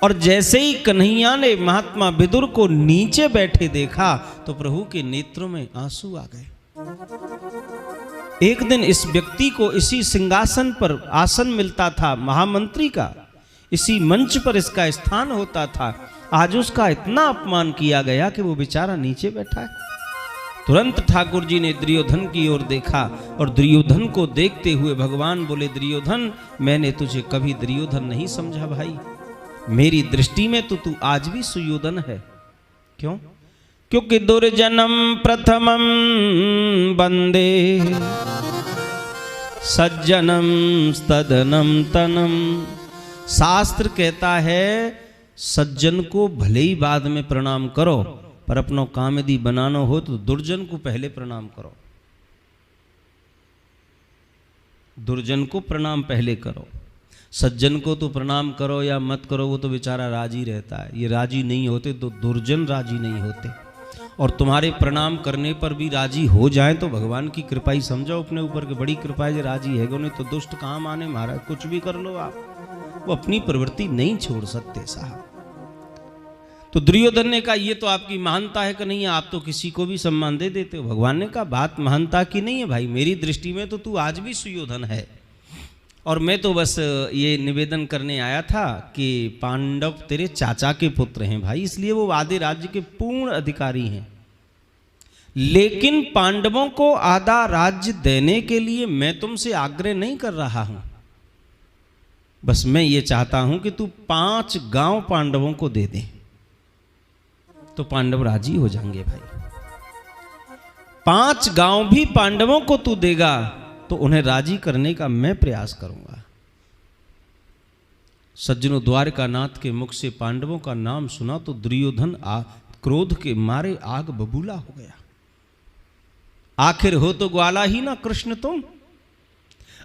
और जैसे ही कन्हैया ने महात्मा विदुर को नीचे बैठे देखा तो प्रभु के नेत्रों में आंसू आ गए। एक दिन इस व्यक्ति को इसी सिंहासन पर आसन मिलता था महामंत्री का, इसी मंच पर इसका स्थान होता था। आज उसका इतना अपमान किया गया कि वो बेचारा नीचे बैठा है। तुरंत ठाकुर जी ने दुर्योधन की ओर देखा और दुर्योधन को देखते हुए भगवान बोले, दुर्योधन मैंने तुझे कभी दुर्योधन नहीं समझा भाई, मेरी दृष्टि में तो तू आज भी सुयोधन है। क्यों? क्योंकि दुर्जनम प्रथमम वंदे सज्जनम तदनम तनम। शास्त्र कहता है सज्जन को भले ही बाद में प्रणाम करो, पर अपनो काम यदि बनाना हो तो दुर्जन को पहले प्रणाम करो। दुर्जन को प्रणाम पहले करो, सज्जन को तो प्रणाम करो या मत करो, वो तो बेचारा राजी रहता है। ये राजी नहीं होते तो दुर्जन राजी नहीं होते, और तुम्हारे प्रणाम करने पर भी राजी हो जाए तो भगवान की कृपा ही समझो अपने ऊपर के, बड़ी कृपा है जो राजी है। नहीं तो दुष्ट कहाँ माने महाराज, कुछ भी कर लो आप, वो अपनी प्रवृत्ति नहीं छोड़ सकते साहब। तो दुर्योधन ने कहा ये तो आपकी महानता है कि नहीं, आप तो किसी को भी सम्मान दे देते हो। भगवान ने कहा बात महानता की नहीं है भाई, मेरी दृष्टि में तो तू आज भी सुयोधन है, और मैं तो बस ये निवेदन करने आया था कि पांडव तेरे चाचा के पुत्र हैं भाई, इसलिए वो आधे राज्य के पूर्ण अधिकारी हैं। लेकिन पांडवों को आधा राज्य देने के लिए मैं तुमसे आग्रह नहीं कर रहा हूं, बस मैं ये चाहता हूं कि तू 5 गांव पांडवों को दे दे, तो पांडव राजी हो जाएंगे भाई। 5 गांव भी पांडवों को तू देगा तो उन्हें राजी करने का मैं प्रयास करूंगा। सज्जनों, द्वारका नाथ के मुख से पांडवों का नाम सुना तो दुर्योधन क्रोध के मारे आग बबूला हो गया। आखिर हो तो ग्वाला ही ना कृष्ण तुम,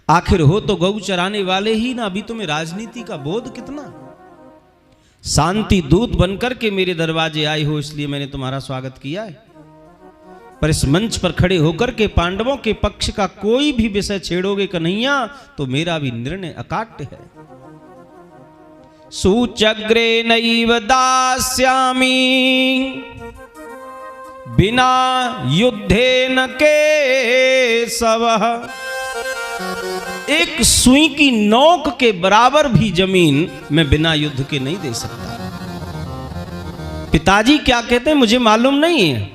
आखिर हो तो गौ चराने वाले ही ना, अभी तुम्हें राजनीति का बोध कितना। शांति दूत बनकर के मेरे दरवाजे आए हो, इसलिए मैंने तुम्हारा स्वागत किया है, पर इस मंच पर खड़े होकर के पांडवों के पक्ष का कोई भी विषय छेड़ोगे कन्हैया तो मेरा भी निर्णय अकाट्य है। सूचग्रे नैव दास्यामि बिना युद्धेन केशवः। एक सुई की नोक के बराबर भी जमीन मैं बिना युद्ध के नहीं दे सकता। पिताजी क्या कहते हैं मुझे मालूम नहीं है,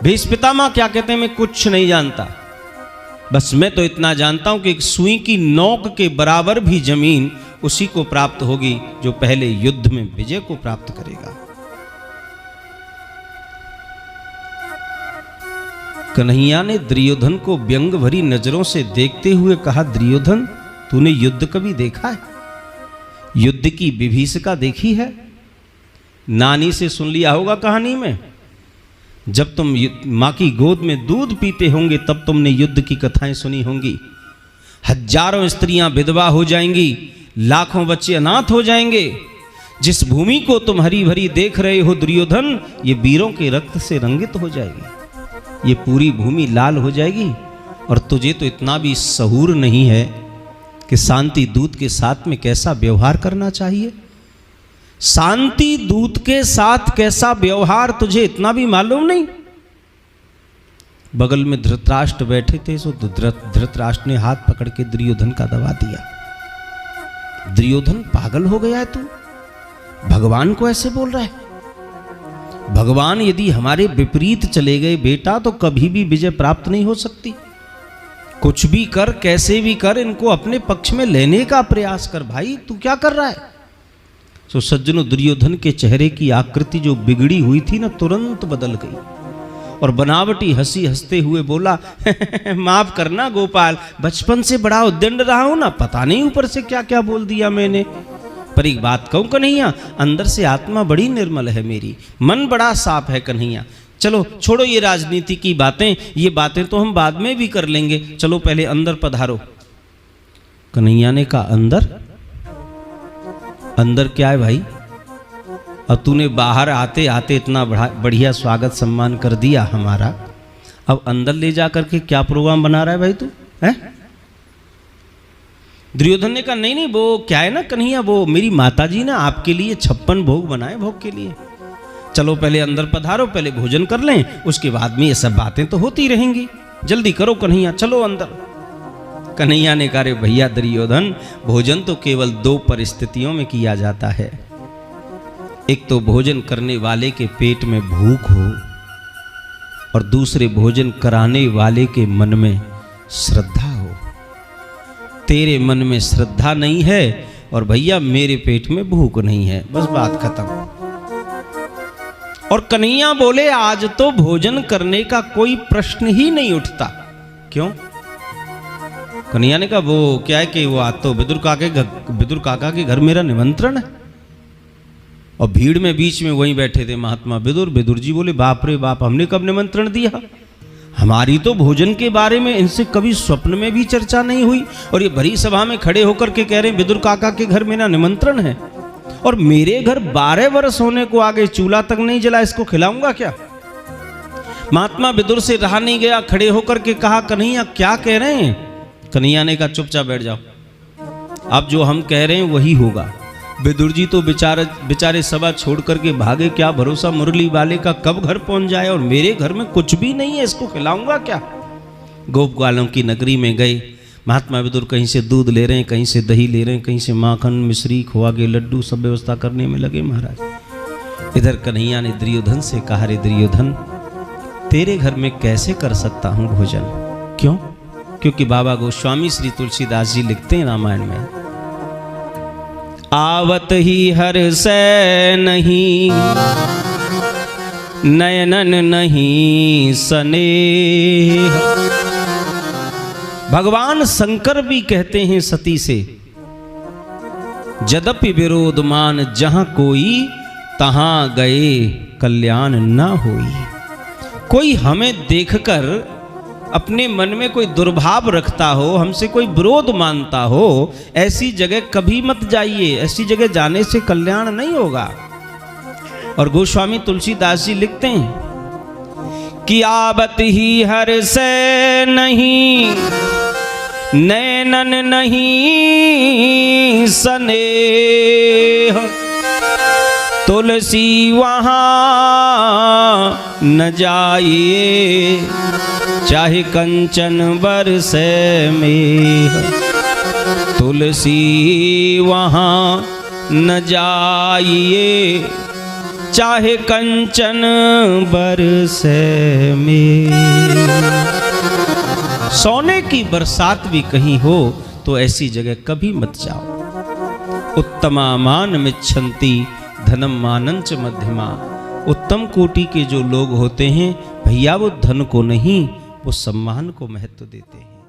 भीष्म पितामह क्या कहते हैं मैं कुछ नहीं जानता, बस मैं तो इतना जानता हूं कि एक सुई की नोक के बराबर भी जमीन उसी को प्राप्त होगी जो पहले युद्ध में विजय को प्राप्त करेगा। कन्हैया ने दुर्योधन को व्यंग भरी नजरों से देखते हुए कहा, दुर्योधन तूने युद्ध कभी देखा है? युद्ध की विभीषिका देखी है? नानी से सुन लिया होगा कहानी में, जब तुम माँ की गोद में दूध पीते होंगे तब तुमने युद्ध की कथाएं सुनी होंगी। हजारों स्त्रियां विधवा हो जाएंगी, लाखों बच्चे अनाथ हो जाएंगे। जिस भूमि को तुम हरी भरी देख रहे हो दुर्योधन, ये वीरों के रक्त से रंगित हो जाएगी, ये पूरी भूमि लाल हो जाएगी। और तुझे तो इतना भी सहूर नहीं है कि शांति दूत के साथ में कैसा व्यवहार करना चाहिए। शांति दूत के साथ कैसा व्यवहार तुझे इतना भी मालूम नहीं। बगल में धृतराष्ट्र बैठे थे, सो धृतराष्ट्र ने हाथ पकड़ के दुर्योधन का दबा दिया। दुर्योधन पागल हो गया है तू, भगवान को ऐसे बोल रहा है? भगवान यदि हमारे विपरीत चले गए बेटा तो कभी भी विजय प्राप्त नहीं हो सकती। कुछ भी कर, कैसे भी कर, इनको अपने पक्ष में लेने का प्रयास कर। भाई तू क्या कर रहा है? तो सज्जनों, दुर्योधन के चेहरे की आकृति जो बिगड़ी हुई थी ना, तुरंत बदल गई और बनावटी हंसी हंसते हुए बोला, माफ करना गोपाल, बचपन से बड़ा उद्दंड रहा हूं ना, पता नहीं ऊपर से क्या क्या बोल दिया मैंने। पर एक बात कहूं कन्हैया, अंदर से आत्मा बड़ी निर्मल है मेरी, मन बड़ा साफ है कन्हैया। चलो छोड़ो ये राजनीति की बातें, ये बातें तो हम बाद में भी कर लेंगे, चलो पहले अंदर पधारो। कन्हैया ने कहा अंदर? अंदर क्या है भाई? अब तूने बाहर आते आते इतना बढ़िया स्वागत सम्मान कर दिया हमारा, अब अंदर ले जा करके क्या प्रोग्राम बना रहा है भाई तू? है दुर्योधन ने कहा नहीं नहीं, वो क्या है ना कन्हैया, वो मेरी माता जी ना आपके लिए 56 भोग बनाए, भोग के लिए। चलो पहले अंदर पधारो, पहले भोजन कर लें, उसके बाद में ये सब बातें तो होती रहेंगी, जल्दी करो कन्हैया, चलो अंदर। कन्हैया ने कहा, रे भैया दुर्योधन, भोजन तो केवल 2 परिस्थितियों में किया जाता है। एक तो भोजन करने वाले के पेट में भूख हो, और दूसरे भोजन कराने वाले के मन में श्रद्धा हो। तेरे मन में श्रद्धा नहीं है और भैया मेरे पेट में भूख नहीं है, बस बात खत्म। और कन्हैया बोले, आज तो भोजन करने का कोई प्रश्न ही नहीं उठता। क्यों? कन्हैया ने कहा, वो क्या है कि वो आज तो विदुर काका के घर मेरा निमंत्रण है। और भीड़ में बीच में वहीं बैठे थे महात्मा विदुर। विदुर जी बोले, बाप रे बाप, हमने कब निमंत्रण दिया? हमारी तो भोजन के बारे में इनसे कभी स्वप्न में भी चर्चा नहीं हुई, और ये भरी सभा में खड़े होकर के कह रहे हैं विदुर काका के घर मेरा निमंत्रण है, और मेरे घर 12 वर्ष होने को आगे चूल्हा तक नहीं जला, इसको खिलाऊंगा क्या? महात्मा विदुर से रहा नहीं गया, खड़े होकर के कहा, कन्हैया क्या कह रहे हैं? कन्हैया ने कहा, चुपचाप बैठ जाओ, अब जो हम कह रहे हैं वही होगा। विदुर जी तो बेचारे सभा छोड़ करके भागे, क्या भरोसा मुरली वाले का कब घर पहुंच जाए, और मेरे घर में कुछ भी नहीं है, इसको खिलाऊंगा क्या? गोप ग्वालों की नगरी में गए। महात्मा विदुर कहीं से दूध ले रहे हैं, कहीं से दही ले रहे हैं, कहीं से माखन मिश्री खोआ के लड्डू सब व्यवस्था करने में लगे महाराज। इधर कन्हैया ने दुर्योधन से कहा, रे दुर्योधन, तेरे घर में कैसे कर सकता हूं भोजन? क्यों? क्योंकि बाबा गोस्वामी श्री तुलसीदास जी लिखते हैं रामायण में, आवत ही हर से नहीं, नयनन नहीं स्नेह। भगवान शंकर भी कहते हैं सती से, यद्यपि विरोध मान जहां कोई, तहां गए कल्याण न होई। कोई हमें देखकर अपने मन में कोई दुर्भाव रखता हो, हमसे कोई विरोध मानता हो, ऐसी जगह कभी मत जाइए, ऐसी जगह जाने से कल्याण नहीं होगा। और गोस्वामी तुलसीदास जी लिखते हैं कि आवत ही हर से नहीं, नैनन नहीं स्नेह। तुलसी वहां न जाइए, चाहे कंचन बरसे मेह। तुलसी वहां न जाइए, चाहे कंचन बरसे मेह। सोने की बरसात भी कहीं हो तो ऐसी जगह कभी मत जाओ। उत्तमा मान मिच्छन्ति धनम मानंच मध्यमा। उत्तम कोटि के जो लोग होते हैं भैया, वो धन को नहीं, वो सम्मान को महत्व देते हैं।